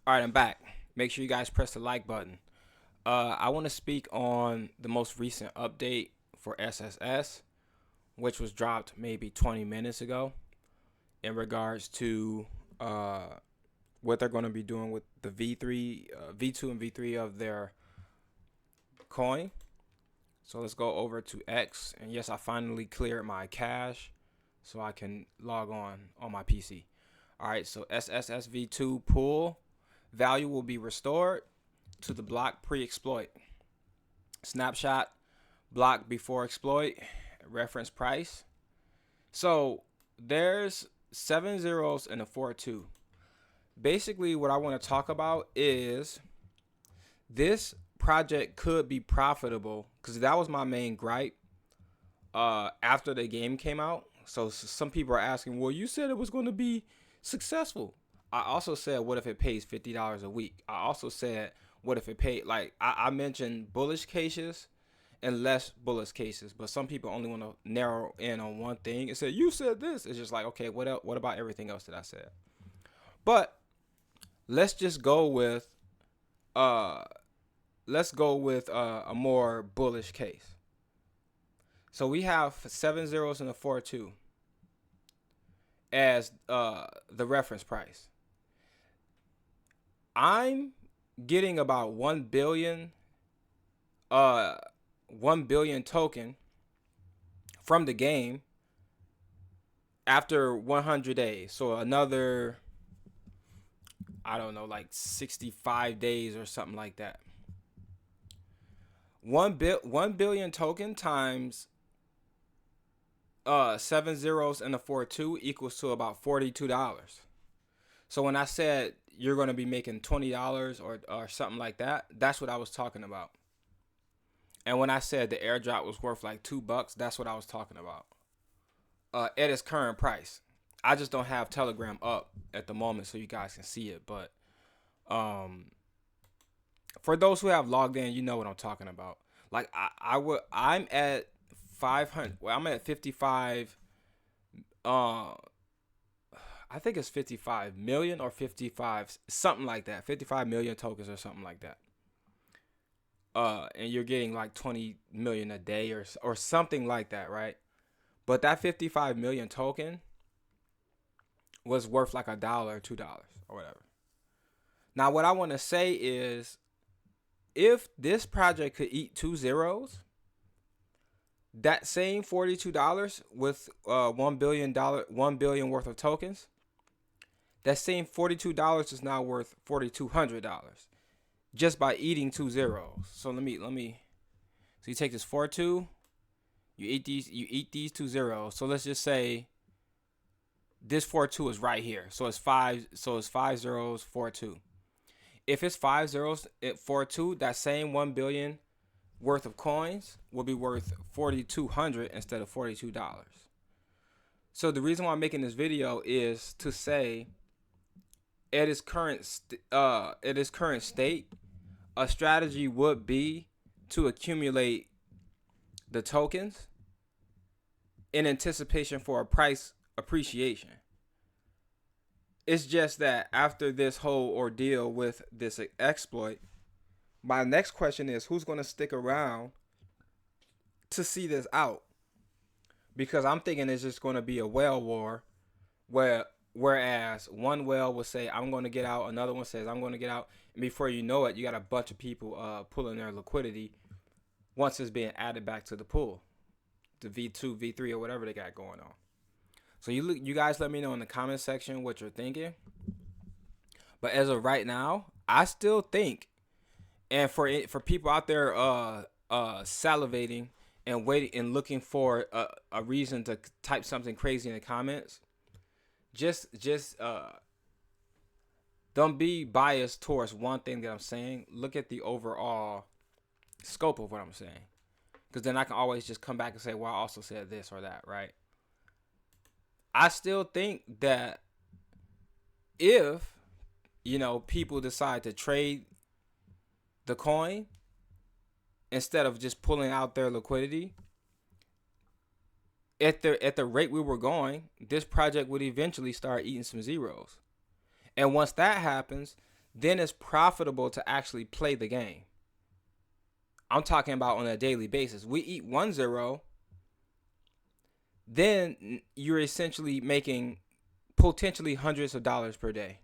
All right, I'm back. Make sure you guys press the like button. I want to speak on the most recent update for SSS, which was dropped maybe 20 minutes ago, in regards to what they're going to be doing with the V3, V2, and V3 of their coin. So let's go over to X, and yes, I finally cleared my cache, so I can log on my PC. All right, so SSS V2 pool value will be restored to the block pre-exploit. Snapshot block before exploit, reference price. So there's 7 zeros and a 4-2. Basically, what I want to talk about is this project could be profitable, because that was my main gripe after the game came out. So some people are asking, well, you said it was going to be successful. I also said, what if it pays $50 a week? I also said, what if it paid, like I mentioned bullish cases and less bullish cases, but some people only want to narrow in on one thing and say, you said this. It's just like, okay, what else? What about everything else that I said? But let's just go with a more bullish case. So we have 7 zeros and a 4-2 as the reference price. I'm getting about 1 billion token from the game after 100 days. So another, I don't know, like 65 days or something like that. 1 billion token times 7 zeros and a 4-2 equals to about $42. So when I said you're going to be making $20 or something like that, that's what I was talking about. And when I said the airdrop was worth like $2, that's what I was talking about. At its current price. I just don't have Telegram up at the moment so you guys can see it. But for those who have logged in, you know what I'm talking about. Like I'm at 500. Well, I'm at 55. I think it's 55 million or 55, something like that. 55 million tokens or something like that. And you're getting like 20 million a day or something like that, right? But that 55 million token was worth like $1 or $2 or whatever. Now, what I want to say is, if this project could eat 2 zeros, that same $42 with $1 billion worth of tokens, that same $42 is now worth $4,200 just by eating 2 zeros. So let me. So you take this 4-2, you eat these 2 zeros. So let's just say this 4-2 is right here. So it's 5 zeros 4-2. If it's 5 zeros at 4-2, that same 1 billion worth of coins will be worth $4,200 instead of $42. So the reason why I'm making this video is to say, at its current state, a strategy would be to accumulate the tokens in anticipation for a price appreciation. It's just that after this whole ordeal with this exploit, my next question is, who's going to stick around to see this out? Because I'm thinking it's just going to be a whale war, whereas one whale will say, I'm going to get out, another one says, I'm going to get out, and before you know it, you got a bunch of people pulling their liquidity once it's being added back to the pool, the V2, V3, or whatever they got going on. So you guys let me know in the comment section what you're thinking. But as of right now, I still think, and for people out there salivating and waiting and looking for a reason to type something crazy in the comments, just don't be biased towards one thing that I'm saying. Look at the overall scope of what I'm saying, because then I can always just come back and say, well, I also said this or that, right? I still think that if, people decide to trade the coin instead of just pulling out their liquidity, at the rate we were going, this project would eventually start eating some zeros. And once that happens, then it's profitable to actually play the game. I'm talking about on a daily basis. We eat 1-0, then you're essentially making potentially hundreds of dollars per day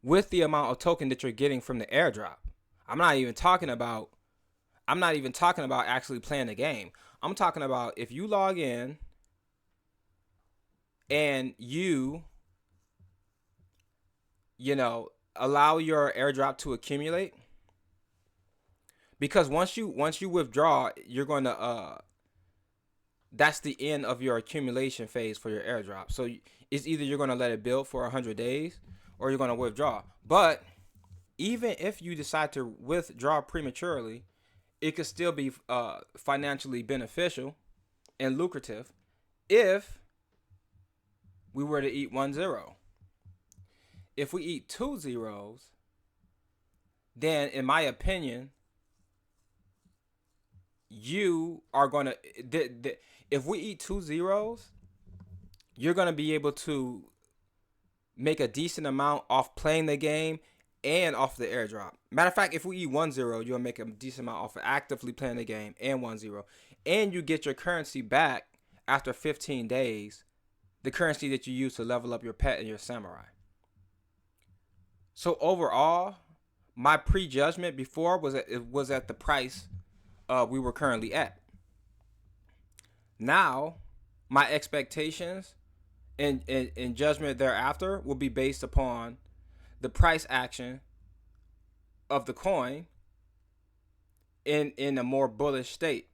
with the amount of token that you're getting from the airdrop. I'm not even talking about actually playing the game. I'm talking about if you log in and you allow your airdrop to accumulate, because once you withdraw, you're going to that's the end of your accumulation phase for your airdrop. So it's either you're going to let it build for 100 days or you're going to withdraw. But even if you decide to withdraw prematurely, it could still be financially beneficial and lucrative if we were to eat 1-0. If we eat 2 zeros, then in my opinion, you are going to, if we eat 2 zeros, you're going to be able to make a decent amount off playing the game and off the airdrop. Matter of fact, if we eat 1-0, you'll make a decent amount off of actively playing the game and 1-0. And you get your currency back after 15 days, the currency that you use to level up your pet and your samurai. So overall, my prejudgment before was at the price we were currently at. Now, my expectations and judgment thereafter will be based upon the price action of the coin in a more bullish state.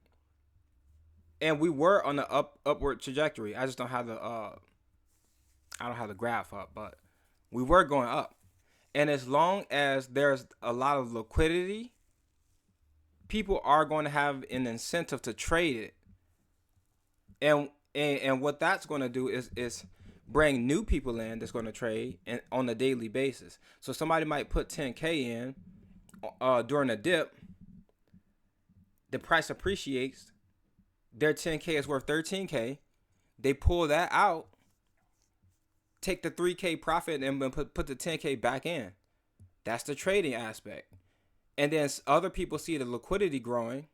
And we were on the upward trajectory. I just don't have the graph up, but we were going up. And as long as there's a lot of liquidity, people are going to have an incentive to trade it. And what that's going to do is bring new people in that's going to trade and on a daily basis. So somebody might put 10K in during a dip. The price appreciates. Their 10K is worth 13K. They pull that out, take the 3K profit and put the 10K back in. That's the trading aspect. And then other people see the liquidity growing.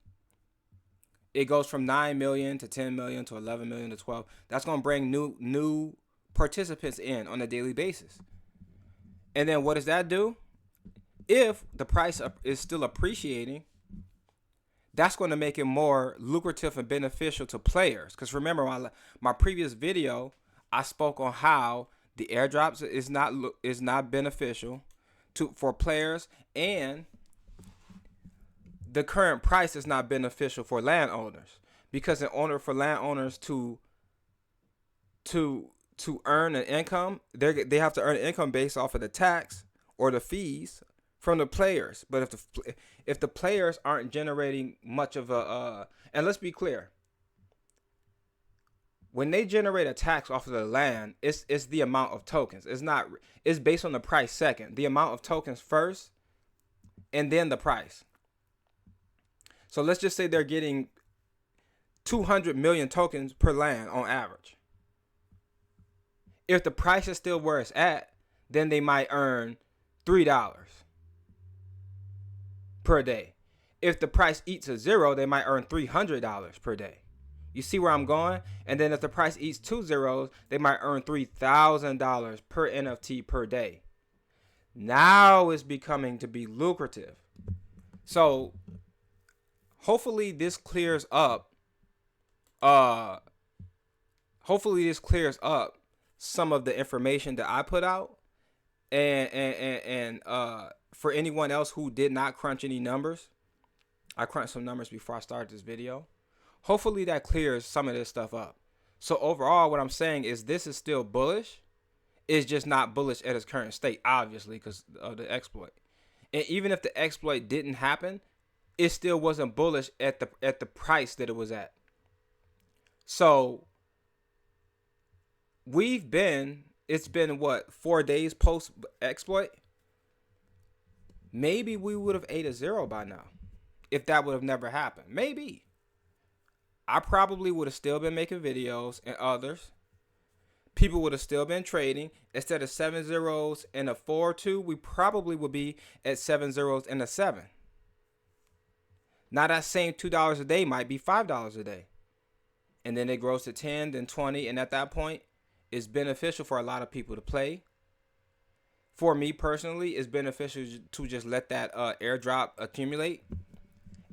It goes from 9 million to 10 million to 11 million to 12. That's going to bring new participants in on a daily basis. And then what does that do? If the price is still appreciating, that's going to make it more lucrative and beneficial to players. Because remember, my previous video, I spoke on how the airdrops is not beneficial for players, and the current price is not beneficial for landowners, because in order for landowners to earn an income, they have to earn an income based off of the tax or the fees from the players. But if the players aren't generating much of and let's be clear, when they generate a tax off of the land, it's the amount of tokens. It's based on the price second. The amount of tokens first, and then the price. So let's just say they're getting 200 million tokens per land on average. If the price is still where it's at, then they might earn $3 per day. If the price eats a 0, they might earn $300 per day. You see where I'm going? And then if the price eats 2 zeros, they might earn $3,000 per NFT per day. Now it's becoming to be lucrative. So hopefully this clears up. Some of the information that I put out, and for anyone else who did not crunch any numbers, I crunched some numbers before I started this video. Hopefully that clears some of this stuff up. So overall, what I'm saying is this is still bullish. It's just not bullish at its current state, obviously, because of the exploit. And even if the exploit didn't happen, it still wasn't bullish at the price that it was at. So it's been what, 4 days post exploit? Maybe we would have ate a 0 by now if that would have never happened. Maybe. I probably would have still been making videos and others, people would have still been trading. Instead of 7 zeros and a 4-2, we probably would be at 7 zeros and a 7. Now that same $2 a day might be $5 a day. And then it grows to 10, then 20. And at that point, it's beneficial for a lot of people to play. For me personally, it's beneficial to just let that airdrop accumulate.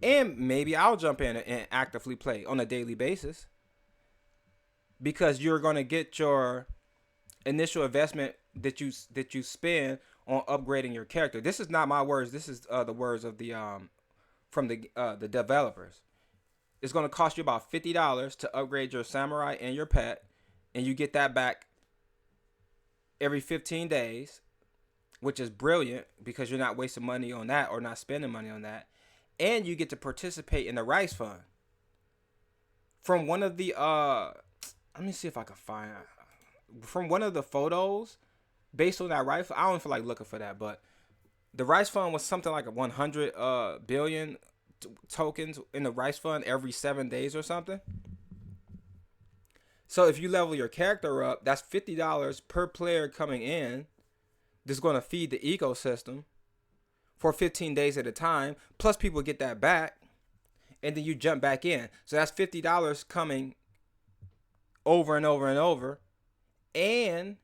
And maybe I'll jump in and actively play on a daily basis. Because you're going to get your initial investment that you spend on upgrading your character. This is not my words. This is the words of the from the developers. It's going to cost you about $50 to upgrade your samurai and your pet, and you get that back every 15 days, which is brilliant because you're not wasting money on that or not spending money on that, and you get to participate in the rice fund. From one of the let me see if I can find from one of the photos based on that rice. I don't feel like looking for that, but the rice fund was something like a 100 billion tokens in the rice fund every 7 days or something. So if you level your character up, that's $50 per player coming in. This is going to feed the ecosystem for 15 days at a time. Plus people get that back, and then you jump back in. So that's $50 coming over and over and over. And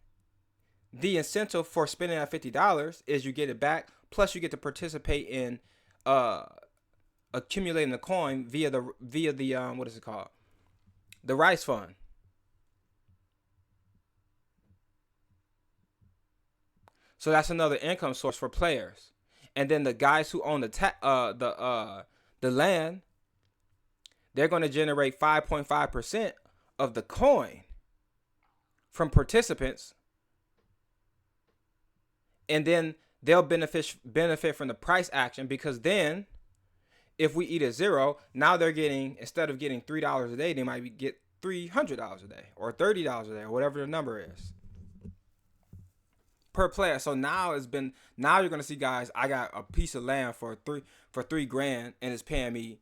the incentive for spending that $50 is you get it back. Plus you get to participate in accumulating the coin via the what is it called? The rice fund. So that's another income source for players. And then the guys who own the land, they're going to generate 5.5% of the coin from participants. And then they'll benefit from the price action, because then if we eat a zero, now they're getting, instead of getting $3 a day, they might get $300 a day or $30 a day or whatever the number is per player. So now you're gonna see, guys, I got a piece of land for $3,000 and it's paying me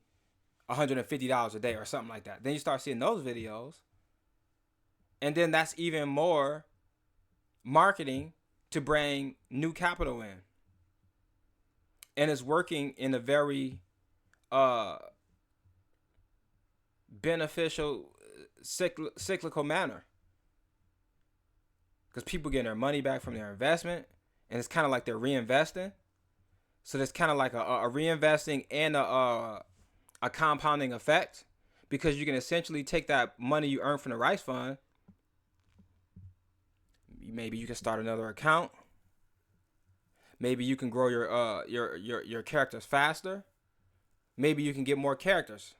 $150 a day or something like that. Then you start seeing those videos, and then that's even more marketing to bring new capital in, and it's working in a very beneficial cyclical manner, because people getting their money back from their investment, and it's kind of like they're reinvesting. So there's kind of like a reinvesting and a compounding effect, because you can essentially take that money you earn from the rice fund. Maybe you can start another account. Maybe you can grow your characters faster. Maybe you can get more characters.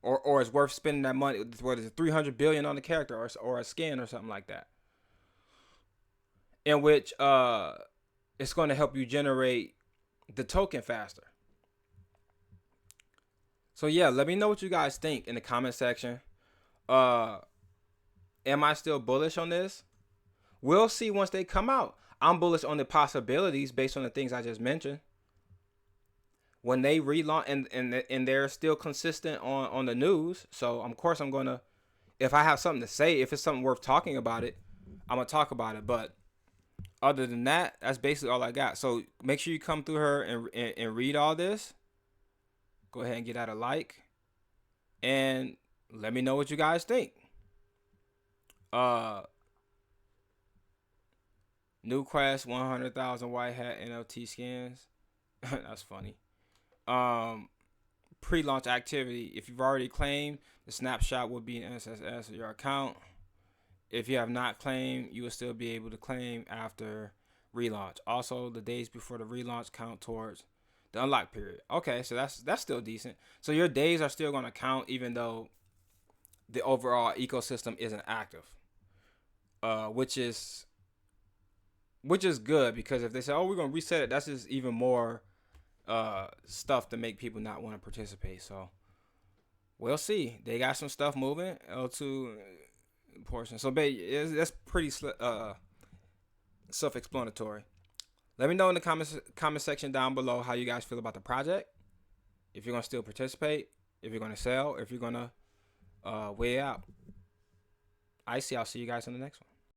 Or it's worth spending that money. What is it, 300 billion on the character or a skin or something like that. In which it's going to help you generate the token faster. So yeah, let me know what you guys think in the comment section. Am I still bullish on this? We'll see once they come out. I'm bullish on the possibilities based on the things I just mentioned. When they relaunch and they're still consistent on the news. So of course I'm gonna, if I have something to say, if it's something worth talking about it, I'm gonna talk about it. But other than that, that's basically all I got. So make sure you come through her and read all this. Go ahead and get out a like, and let me know what you guys think. New quest, 100,000 white hat NFT skins. That's funny. Pre-launch activity. If you've already claimed, the snapshot will be in SSS of your account. If you have not claimed, you will still be able to claim after relaunch. Also, the days before the relaunch count towards the unlock period. Okay, so that's still decent. So your days are still going to count even though the overall ecosystem isn't active. Which is good, because if they say, oh, we're going to reset it, that's just even more stuff to make people not want to participate. So we'll see. They got some stuff moving. L2 portion. So that's pretty self-explanatory. Let me know in the comment section down below how you guys feel about the project. If you're going to still participate, if you're going to sell, if you're going to weigh out. I'll see you guys in the next one.